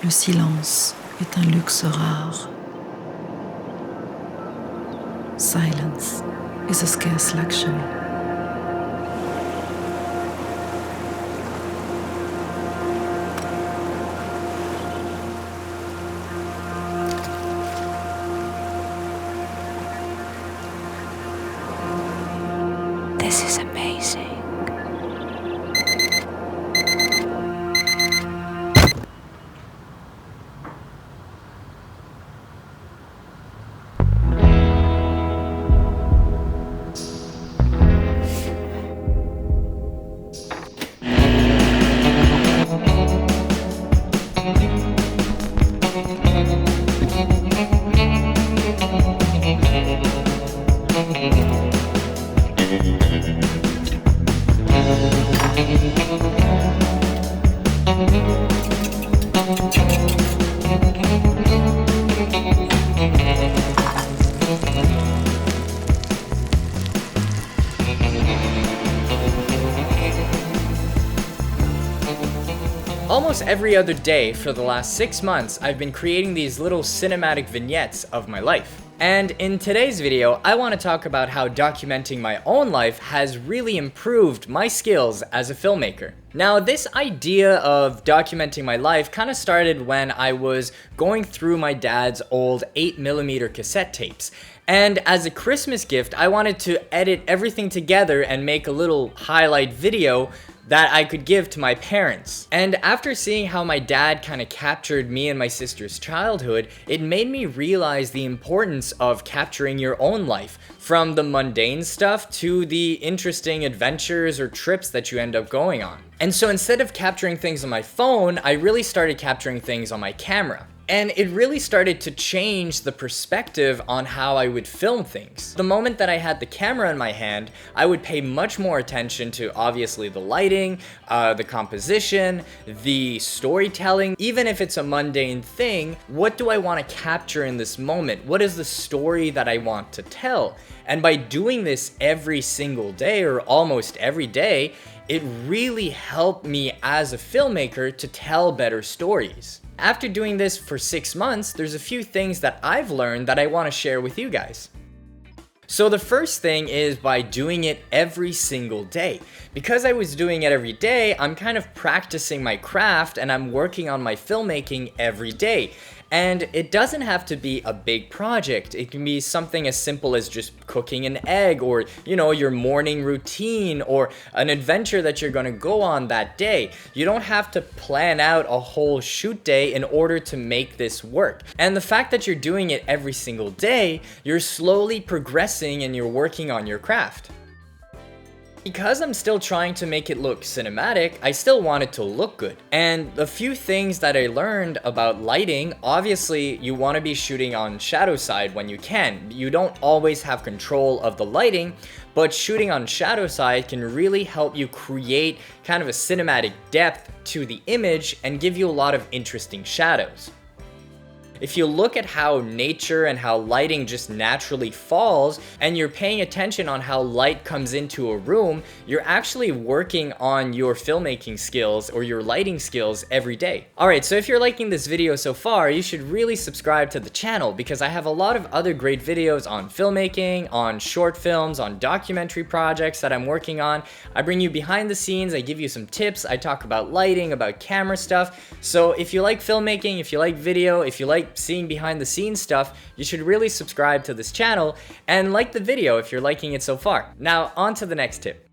Le silence est un luxe rare. Silence is a scarce luxury. This is amazing. Almost every other day for the last 6 months, I've been creating these little cinematic vignettes of my life. And in today's video, I want to talk about how documenting my own life has really improved my skills as a filmmaker. Now, this idea of documenting my life kind of started when I was going through my dad's old 8mm cassette tapes. And as a Christmas gift, I wanted to edit everything together and make a little highlight video that I could give to my parents. And after seeing how my dad kind of captured me and my sister's childhood, it made me realize the importance of capturing your own life, from the mundane stuff to the interesting adventures or trips that you end up going on. And so instead of capturing things on my phone, I really started capturing things on my camera. And it really started to change the perspective on how I would film things. The moment that I had the camera in my hand, I would pay much more attention to obviously the lighting, the composition, the storytelling. Even if it's a mundane thing, what do I want to capture in this moment? What is the story that I want to tell? And by doing this every single day or almost every day, it really helped me as a filmmaker to tell better stories. After doing this for 6 months, there's a few things that I've learned that I want to share with you guys. So the first thing is by doing it every single day. Because I was doing it every day, I'm kind of practicing my craft and I'm working on my filmmaking every day. And it doesn't have to be a big project. It can be something as simple as just cooking an egg, or, your morning routine, or an adventure that you're gonna go on that day. You don't have to plan out a whole shoot day in order to make this work. And the fact that you're doing it every single day, you're slowly progressing and you're working on your craft. Because I'm still trying to make it look cinematic, I still want it to look good. And the few things that I learned about lighting, obviously you want to be shooting on shadow side when you can. You don't always have control of the lighting, but shooting on shadow side can really help you create kind of a cinematic depth to the image and give you a lot of interesting shadows. If you look at how nature and how lighting just naturally falls, and you're paying attention on how light comes into a room, you're actually working on your filmmaking skills or your lighting skills every day. Alright, so if you're liking this video so far, you should really subscribe to the channel because I have a lot of other great videos on filmmaking, on short films, on documentary projects that I'm working on. I bring you behind the scenes, I give you some tips, I talk about lighting, about camera stuff. So if you like filmmaking, if you like video, if you like seeing behind the scenes stuff, you should really subscribe to this channel and like the video if you're liking it so far. Now, on to the next tip.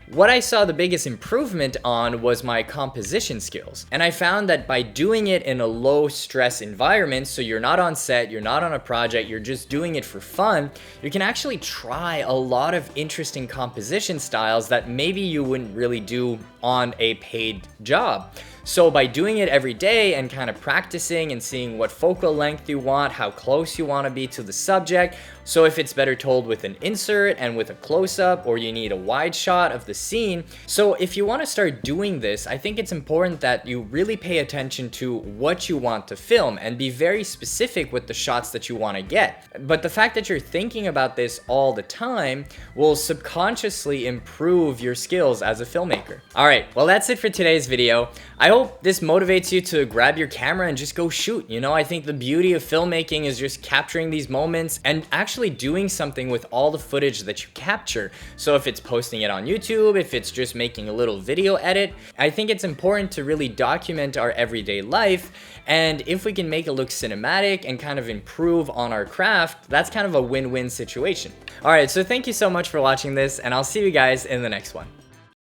What I saw the biggest improvement on was my composition skills. And I found that by doing it in a low stress environment, so you're not on set, you're not on a project, you're just doing it for fun, you can actually try a lot of interesting composition styles that maybe you wouldn't really do on a paid job. So by doing it every day and kind of practicing and seeing what focal length you want, how close you want to be to the subject, so if it's better told with an insert and with a close-up, or you need a wide shot of the scene. So if you want to start doing this, I think it's important that you really pay attention to what you want to film and be very specific with the shots that you want to get. But the fact that you're thinking about this all the time will subconsciously improve your skills as a filmmaker. Alright, Alright, well that's it for today's video. I hope this motivates you to grab your camera and just go shoot. You know, I think the beauty of filmmaking is just capturing these moments and actually doing something with all the footage that you capture. So if it's posting it on YouTube, if it's just making a little video edit, I think it's important to really document our everyday life. And if we can make it look cinematic and kind of improve on our craft, that's kind of a win-win situation. Alright, so thank you so much for watching this, and I'll see you guys in the next one.